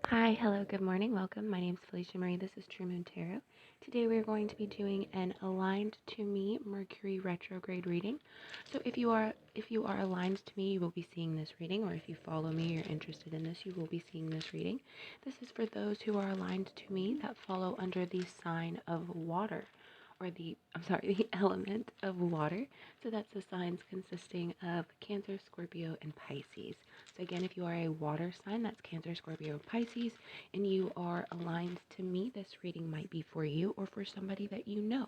Hi, hello, good morning, welcome. My name is FeleciaMarie. This is True Moon Tarot. Today we're going to be doing an aligned to me Mercury retrograde reading. So if you are aligned to me, you will be seeing this reading, or if you follow me, you're interested in this, you will be seeing this reading. This is for those who are aligned to me that follow under the sign of water, or the element of water. So that's the signs consisting of Cancer, Scorpio, and Pisces. So again, if you are a water sign, that's Cancer, Scorpio, Pisces, and you are aligned to me, this reading might be for you or for somebody that you know.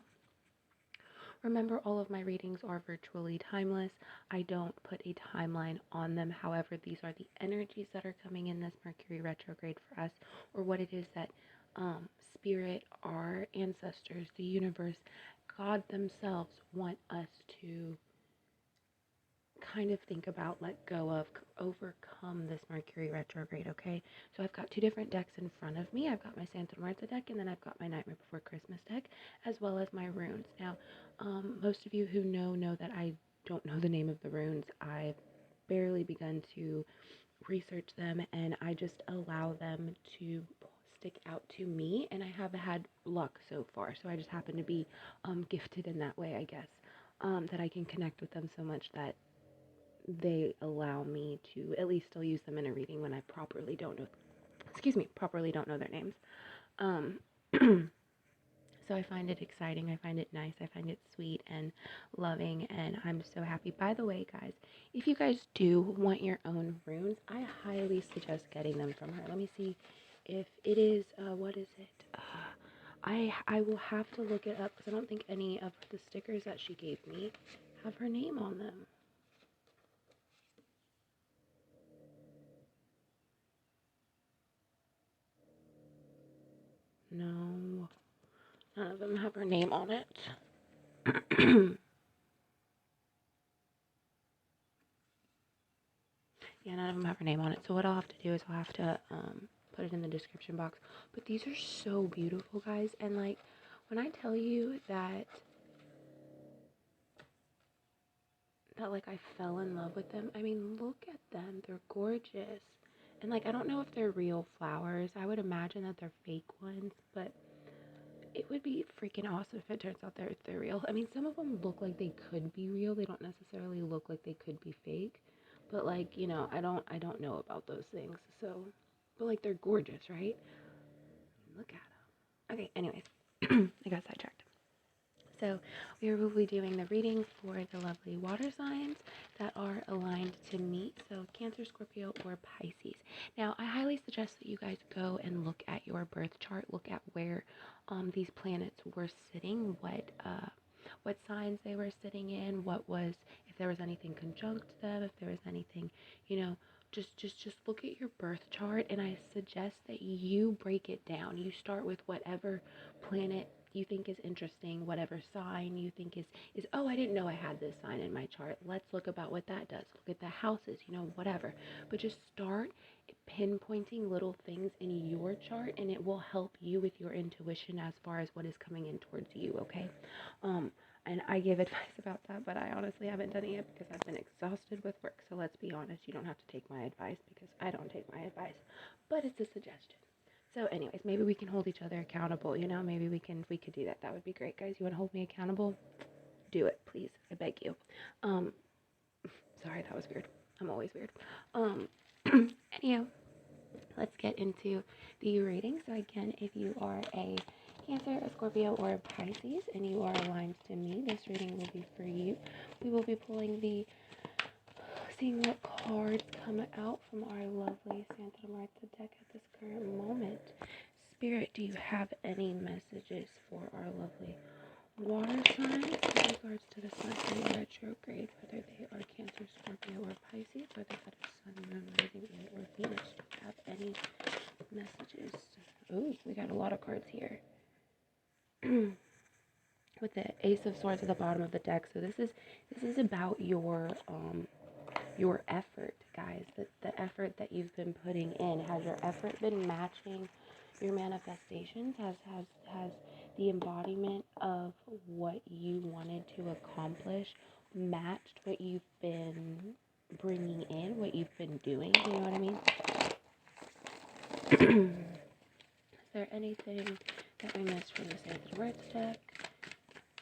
Remember, all of my readings are virtually timeless. I don't put a timeline on them. However, these are the energies that are coming in this Mercury retrograde for us, or what it is that Spirit, our ancestors, the universe, God themselves want us to kind of think about, let go of, overcome this Mercury retrograde, okay? So I've got two different decks in front of me. I've got my Santa Marta deck, and then I've got my Nightmare Before Christmas deck, as well as my runes. Now, most of you who know that I don't know the name of the runes. I've barely begun to research them, and I just allow them to stick out to me, and I have had luck so far. So I just happen to be gifted in that way, I guess, that I can connect with them so much that they allow me to at least still use them in a reading when I properly don't know their names. Um, so I find it exciting, I find it nice, I find it sweet and loving, and I'm so happy. By the way, guys, if you guys do want your own runes, I highly suggest getting them from her. Let me see if it is, what is it? I will have to look it up because I don't think any of the stickers that she gave me have her name on them. No, none of them have her name on it. Yeah, none of them have her name on it. So what I'll have to do is I'll have to put it in the description box. But these are so beautiful, guys. And like, when I tell you that like I fell in love with them, I mean, look at them. They're gorgeous. And like, I don't know if they're real flowers. I would imagine that they're fake ones, but it would be freaking awesome if it turns out they're real. I mean, some of them look like they could be real. They don't necessarily look like they could be fake. But like, I don't know about those things. So, but like they're gorgeous, right? Look at them. Okay, anyways, I got sidetracked. So we will be doing the reading for the lovely water signs that are aligned to me. So Cancer, Scorpio, or Pisces. Now, I highly suggest that you guys go and look at your birth chart. Look at where these planets were sitting, what signs they were sitting in, if there was anything conjunct them, if there was anything, just look at your birth chart, and I suggest that you break it down. You start with whatever planet you think is interesting, whatever sign you think is oh, I didn't know I had this sign in my chart. Let's look about what that does. Look at the houses, whatever. But just start pinpointing little things in your chart, and it will help you with your intuition as far as what is coming in towards you, okay? And I give advice about that, but I honestly haven't done it yet because I've been exhausted with work. So let's be honest, you don't have to take my advice because I don't take my advice, but it's a suggestion. So anyways, maybe we can hold each other accountable, maybe we could do that. That would be great, guys. You want to hold me accountable? Do it, please. I beg you. Um, sorry, that was weird. I'm always weird. Anyhow, let's get into the reading. So again, if you are a Cancer, a Scorpio, or a Pisces, and you are aligned to me, this reading will be for you. We will be seeing what cards come out from our lovely Santa Marta deck at this current moment. Spirit, do you have any messages for our lovely water signs in regards to this Mercury retrograde, whether they are Cancer, Scorpio, or Pisces, whether that is Sun, Moon, Rising, and or Venus? Do you have any messages? Oh, we got a lot of cards here. With the Ace of Swords at the bottom of the deck. So this is about your effort, guys. The effort that you've been putting in. Has your effort been matching your manifestations? Has the embodiment of what you wanted to accomplish matched what you've been bringing in, what you've been doing? You know what I mean? Is there anything that we missed from the Sacred Words deck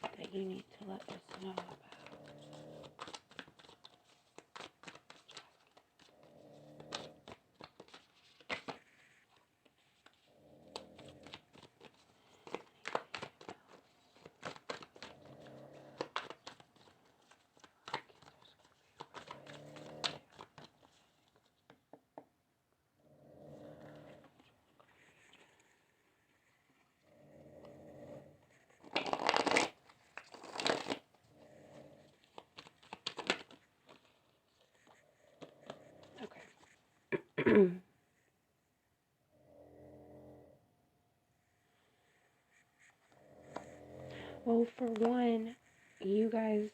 that you need to let us know about? Okay. Well, for one, you guys,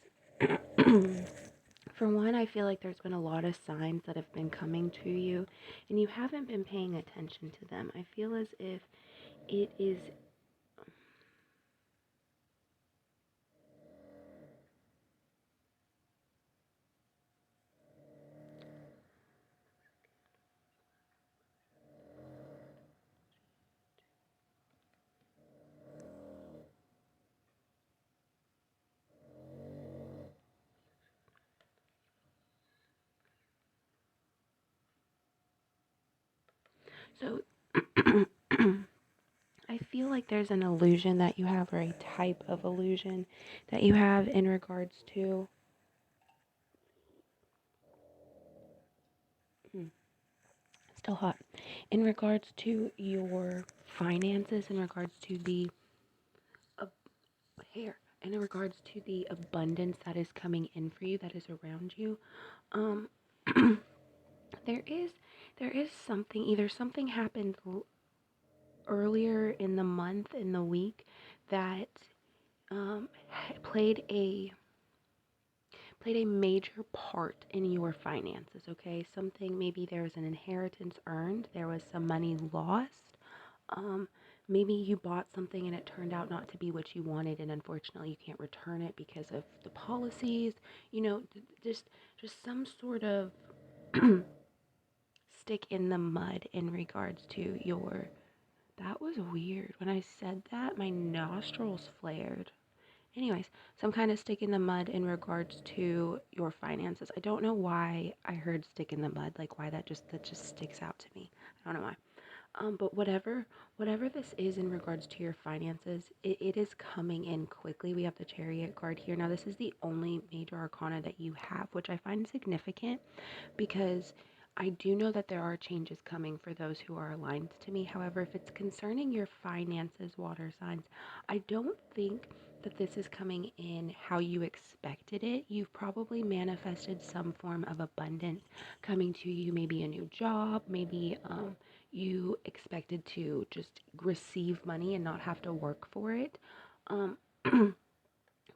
for one, I feel like there's been a lot of signs that have been coming to you, and you haven't been paying attention to them. I feel as if it is. So, I feel like there's an illusion that you have, or a type of illusion that you have in regards to. Still hot. In regards to your finances, in regards to the hair, and in regards to the abundance that is coming in for you, that is around you, um, there is something. Either something happened earlier in the month, in the week, that um, played a major part in your finances. Okay, something, maybe there was an inheritance earned, there was some money lost. Um, Maybe you bought something and it turned out not to be what you wanted, and unfortunately you can't return it because of the policies. Just some sort of stick in the mud in regards to your. That was weird. When I said that, my nostrils flared. Anyways, some kind of stick in the mud in regards to your finances. I don't know why I heard stick in the mud, like why that just sticks out to me. I don't know why. But whatever this is in regards to your finances, it is coming in quickly. We have the Chariot card here. Now, this is the only major arcana that you have, which I find significant because I do know that there are changes coming for those who are aligned to me. However, if it's concerning your finances, water signs, I don't think that this is coming in how you expected it. You've probably manifested some form of abundance coming to you, maybe a new job, maybe you expected to just receive money and not have to work for it. Um,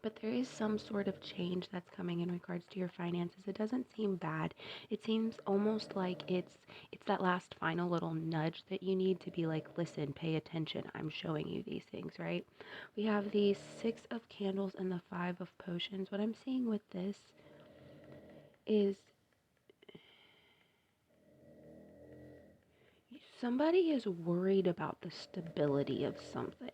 but there is some sort of change that's coming in regards to your finances. It doesn't seem bad. It seems almost like it's that last final little nudge that you need to be like, listen, pay attention. I'm showing you these things, right? We have the 6 of Candles and the 5 of Potions. What I'm seeing with this is somebody is worried about the stability of something.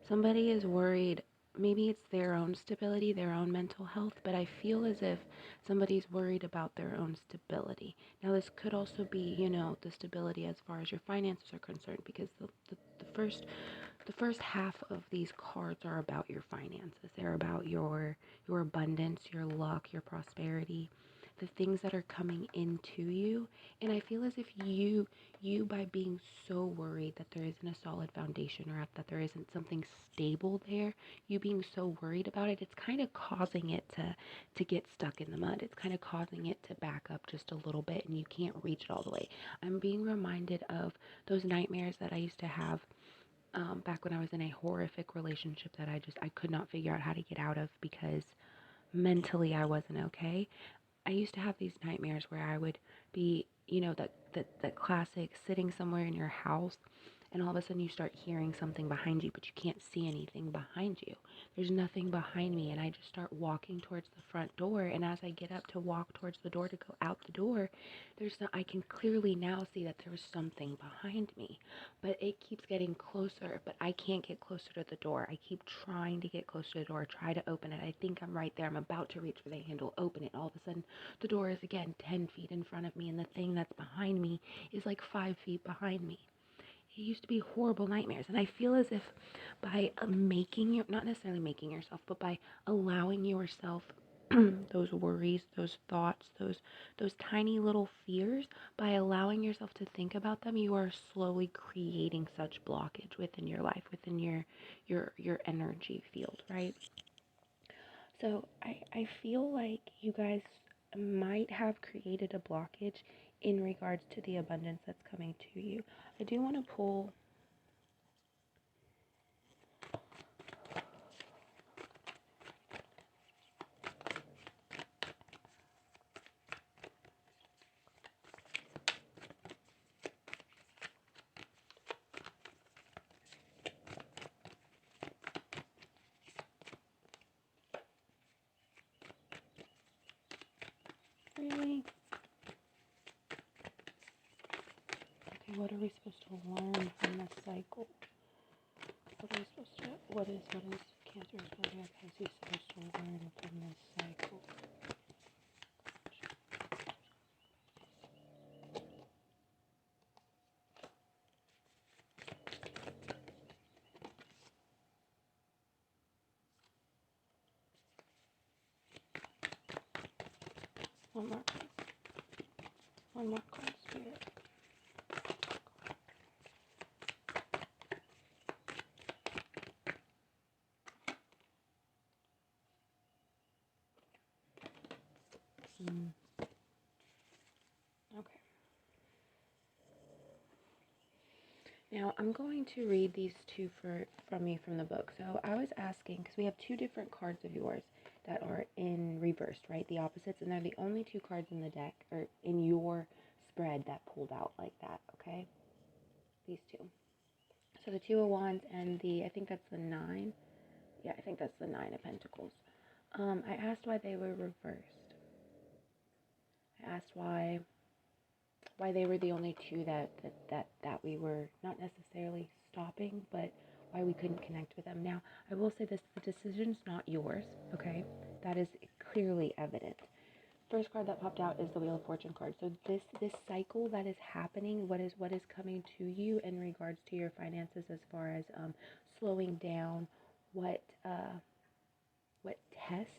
Somebody is worried, maybe it's their own stability, their own mental health, but I feel as if somebody's worried about their own stability. Now, this could also be, the stability as far as your finances are concerned, because the first half of these cards are about your finances. They're about your abundance, your luck, your prosperity, the things that are coming into you. And I feel as if you by being so worried that there isn't a solid foundation, or that there isn't something stable there, you being so worried about it, it's kind of causing it to get stuck in the mud. It's kind of causing it to back up just a little bit, and you can't reach it all the way. I'm being reminded of those nightmares that I used to have back when I was in a horrific relationship that I could not figure out how to get out of because mentally I wasn't okay. I used to have these nightmares where I would be, that classic sitting somewhere in your house and all of a sudden you start hearing something behind you, but you can't see anything behind you. There's nothing behind me, and I just start walking towards the front door, and as I get up to walk towards the door to go out the door, I can clearly now see that there was something behind me, but it keeps getting closer, but I can't get closer to the door. I keep trying to get closer to the door, try to open it. I think I'm right there. I'm about to reach for the handle, open it. All of a sudden, the door is again 10 feet in front of me, and the thing that's behind me is like 5 feet behind me. It used to be horrible nightmares, and I feel as if by not necessarily making yourself, but by allowing yourself those worries, those thoughts, those tiny little fears, by allowing yourself to think about them, you are slowly creating such blockage within your life, within your energy field, right? So I feel like you guys might have created a blockage in regards to the abundance that's coming to you. I do want to pull really. Okay, what are we supposed to learn from this cycle? What is Cancer, Scorpio, Pisces supposed to learn from this cycle? One more card. One more card, Spirit. Okay. Now, I'm going to read these two from you from the book. So I was asking, because we have two different cards of yours that are in reversed, right? The opposites, and they're the only two cards in the deck, or in your spread that pulled out like that, okay? These two. So the Two of Wands and I think that's the Nine. Yeah, I think that's the Nine of Pentacles. I asked why they were reversed. I asked why they were the only two that we were not necessarily stopping, but why we couldn't connect with them. Now, I will say this, the decision's not yours, okay? That is clearly evident. First card that popped out is the Wheel of Fortune card. So this cycle that is happening, what is coming to you in regards to your finances, as far as slowing down, what tests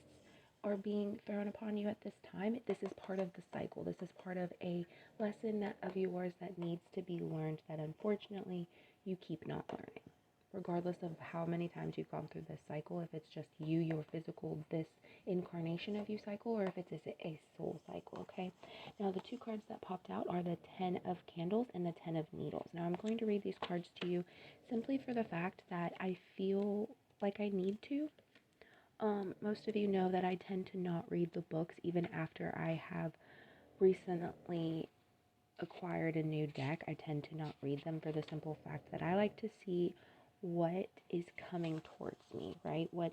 are being thrown upon you at this time. This is part of the cycle. This is part of a lesson of yours that needs to be learned, that unfortunately you keep not learning. Regardless of how many times you've gone through this cycle, if it's just you, your physical, this incarnation of you cycle, or if it's a soul cycle, okay? Now, the two cards that popped out are the 10 of Candles and the 10 of Needles. Now, I'm going to read these cards to you simply for the fact that I feel like I need to. Most of you know that I tend to not read the books even after I have recently acquired a new deck. I tend to not read them for the simple fact that I like to see what is coming towards me, right? What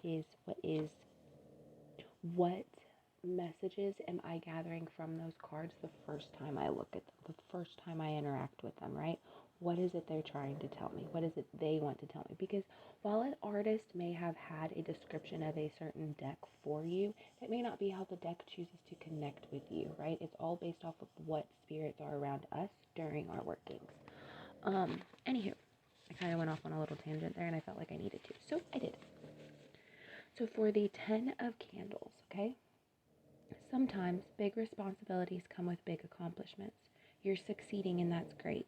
messages am I gathering from those cards the first time I look at them, the first time I interact with them, right? What is it they're trying to tell me? What is it they want to tell me? Because while an artist may have had a description of a certain deck for you, it may not be how the deck chooses to connect with you, right? It's all based off of what spirits are around us during our workings. Anywho, I kind of went off on a little tangent there, and I felt like I needed to, so I did. So for the 10 of Candles, okay? Sometimes big responsibilities come with big accomplishments. You're succeeding, and that's great.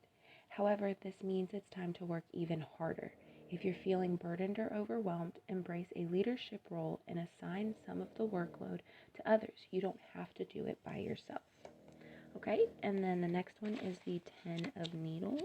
However, this means it's time to work even harder. If you're feeling burdened or overwhelmed, embrace a leadership role and assign some of the workload to others. You don't have to do it by yourself. Okay? And then the next one is the 10 of Needles.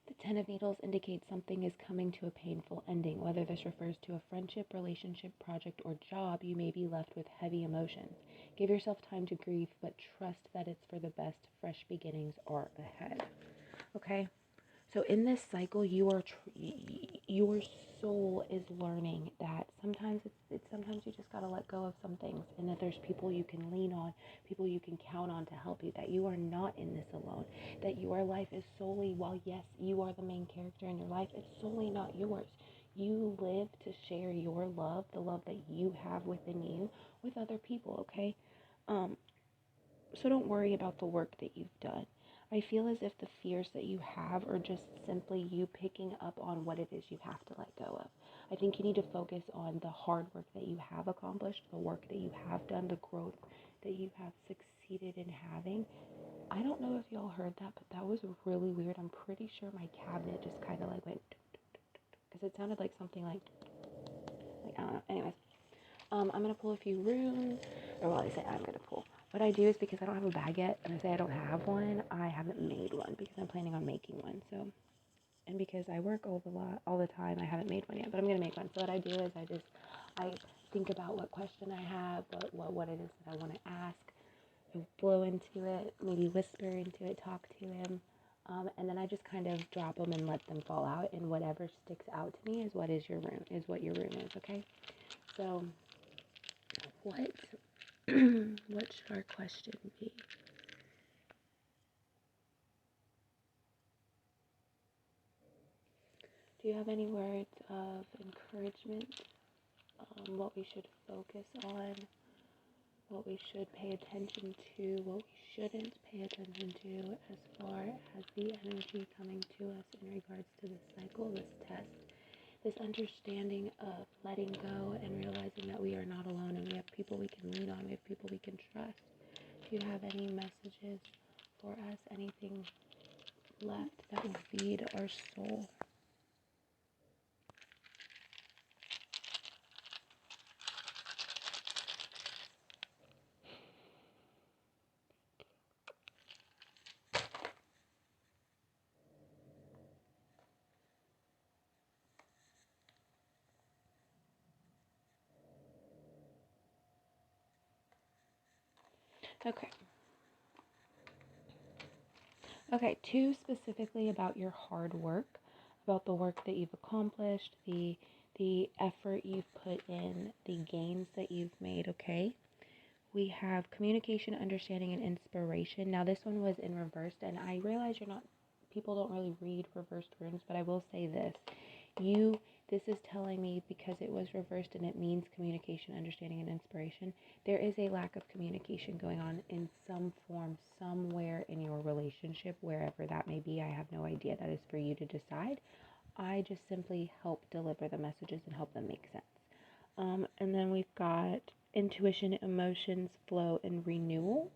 The Ten of Needles indicates something is coming to a painful ending. Whether this refers to a friendship, relationship, project, or job, you may be left with heavy emotions. Give yourself time to grieve, but trust that it's for the best. Fresh beginnings are ahead. Okay? So in this cycle, your soul is learning that sometimes sometimes you just gotta let go of some things, and that there's people you can lean on, people you can count on to help you. That you are not in this alone. That your life is solely, while yes, you are the main character in your life, it's solely not yours. You live to share your love, the love that you have within you, with other people. Okay, so don't worry about the work that you've done. I feel as if the fears that you have are just simply you picking up on what it is you have to let go of. I think you need to focus on the hard work that you have accomplished, the work that you have done, the growth that you have succeeded in having. I don't know if y'all heard that, but that was really weird. I'm pretty sure my cabinet just kind of like went, because it sounded like something like I don't know. Anyways, I'm going to pull a few runes, or well, I say I'm going to pull. What I do is, because I don't have a bag yet, and I say I don't have one, I haven't made one, because I'm planning on making one, so, and because I work all the time, I haven't made one yet, but I'm going to make one. So what I do is I think about what question I have, what it is that I want to ask, I blow into it, maybe whisper into it, talk to him, and then I just kind of drop them and let them fall out, and whatever sticks out to me is what your rune is, okay? So, what what should our question be? Do you have any words of encouragement? What we should focus on? What we should pay attention to? What we shouldn't pay attention to as far as the energy coming to us in regards to this cycle, this test, this understanding of letting go and realizing that we are not alone and we have people we can lean on, we have people we can trust. Do you have any messages for us? Anything left that will feed our soul? Okay. Okay, two specifically about your hard work, about the work that you've accomplished, the effort you've put in, the gains that you've made, okay? We have communication, understanding, and inspiration. Now this one was in reversed, and I realize people don't really read reversed runes, but I will say this. This is telling me, because it was reversed and it means communication, understanding, and inspiration, there is a lack of communication going on in some form, somewhere in your relationship, wherever that may be. I have no idea. That is for you to decide. I just simply help deliver the messages and help them make sense. And then we've got intuition, emotions, flow, and renewal.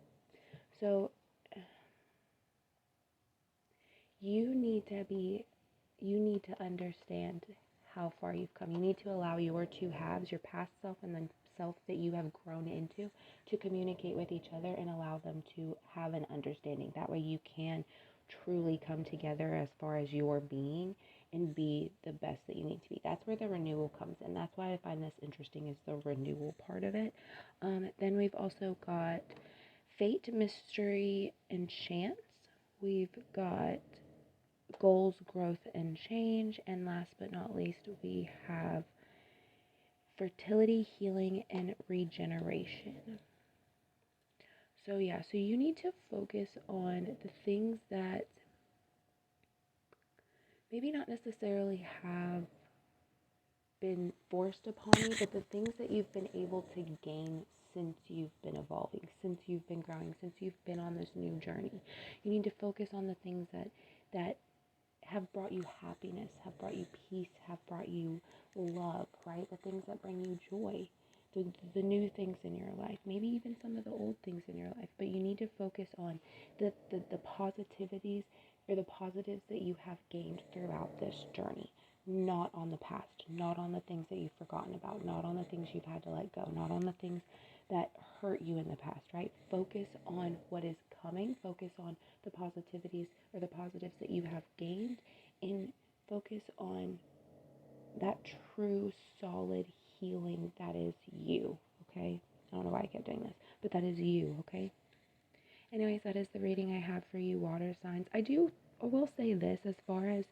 So you need to understand how far you've come. You need to allow your two halves, your past self and the self that you have grown into, to communicate with each other and allow them to have an understanding. That way you can truly come together as far as your being and be the best that you need to be. That's where the renewal comes in. That's why I find this interesting, is the renewal part of it. Then we've also got fate, mystery, and chance. We've got goals, growth, and change. And last but not least, we have fertility, healing, and regeneration. So yeah, so you need to focus on the things that maybe not necessarily have been forced upon you, but the things that you've been able to gain since you've been evolving, since you've been growing, since you've been on this new journey. You need to focus on the things that have brought you happiness, have brought you peace, have brought you love, right? The things that bring you joy, the new things in your life, maybe even some of the old things in your life. But you need to focus on the positivities, or the positives that you have gained throughout this journey, not on the past, not on the things that you've forgotten about, not on the things you've had to let go, not on the things that hurt you in the past, right? Focus on what is coming, focus on the positivities or the positives that you have gained, and focus on that true, solid healing that is you, okay? I don't know why I kept doing this, but that is you, okay? Anyways, that is the reading I have for you, water signs. I will say this as far as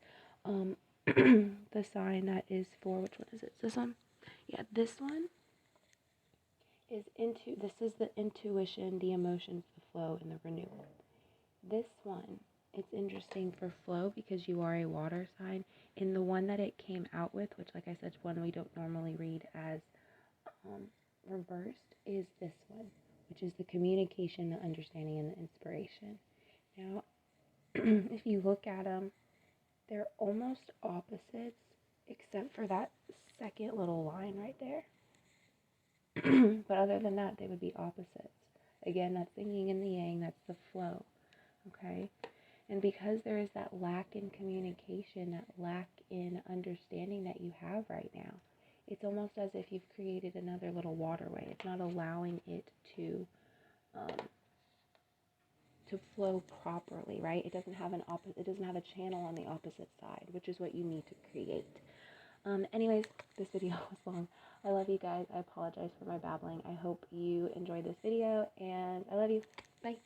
the sign that is for, which one is it? This one? Yeah, this one this is the intuition, the emotions, the flow, and the renewal. This one, it's interesting for flow because you are a water sign. And the one that it came out with, which like I said, one we don't normally read as reversed, is this one, which is the communication, the understanding, and the inspiration. Now, if you look at them, they're almost opposites, except for that second little line right there. But other than that, they would be opposites. Again, that's the yin and the yang, that's the flow, okay? And because there is that lack in communication, that lack in understanding that you have right now, it's almost as if you've created another little waterway. It's not allowing it to flow properly, right? It doesn't have it doesn't have a channel on the opposite side, which is what you need to create. Anyways, this video was long. I love you guys. I apologize for my babbling. I hope you enjoyed this video, and I love you. Bye.